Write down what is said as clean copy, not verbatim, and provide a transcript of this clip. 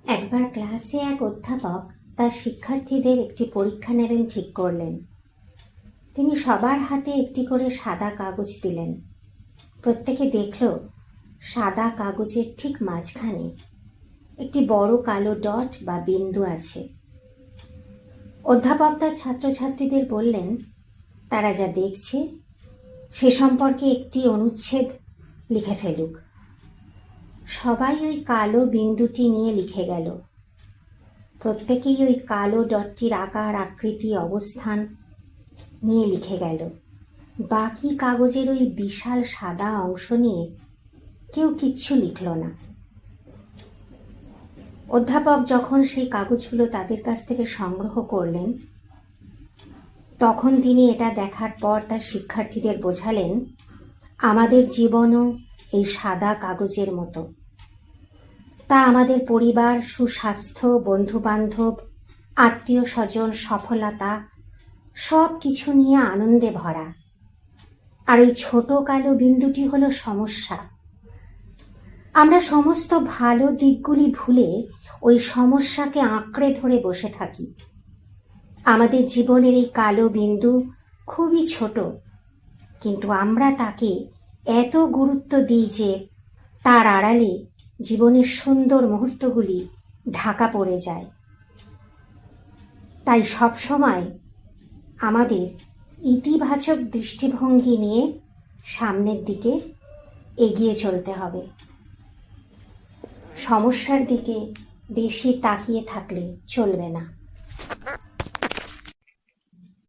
একবার ক্লাসে এক অধ্যাপক তার শিক্ষার্থীদের একটি পরীক্ষা নেবেন ঠিক করলেন। তিনি সবার হাতে একটি করে সাদা কাগজ দিলেন। প্রত্যেকে দেখল সাদা কাগজের ঠিক মাঝখানে একটি বড় কালো ডট বা বিন্দু আছে। অধ্যাপক তার ছাত্রছাত্রীদের বললেন, তারা যা দেখছে সে সম্পর্কে একটি অনুচ্ছেদ লিখে ফেলুক। সবাই ওই কালো বিন্দুটি নিয়ে লিখে গেল। প্রত্যেকেই ওই কালো ডটটির আকার, আকৃতি, অবস্থান নিয়ে লিখে গেল। বাকি কাগজের ওই বিশাল সাদা অংশ নিয়ে কেউ কিচ্ছু লিখল না। অধ্যাপক যখন সেই কাগজগুলো তাদের কাছ থেকে সংগ্রহ করলেন, তখন তিনি এটা দেখার পর তার শিক্ষার্থীদের বোঝালেন, আমাদের জীবনও এই সাদা কাগজের মতো। তা আমাদের পরিবার, সুস্বাস্থ্য, বন্ধুবান্ধব, আত্মীয় স্বজন, সফলতা সব কিছু নিয়ে আনন্দে ভরা। আর ওই ছোট কালো বিন্দুটি হলো সমস্যা। আমরা সমস্ত ভালো দিকগুলি ভুলে ওই সমস্যাকে আঁকড়ে ধরে বসে থাকি। আমাদের জীবনের এই কালো বিন্দু খুবই ছোট, কিন্তু আমরা তাকে এত গুরুত্ব দিই যে তার আড়ালে জীবনের সুন্দর মুহূর্তগুলি ঢাকা পড়ে যায়। তাই সবসময় আমাদের ইতিবাচক দৃষ্টিভঙ্গি নিয়ে সামনের দিকে এগিয়ে চলতে হবে। সমস্যার দিকে বেশি তাকিয়ে থাকলে চলবে না।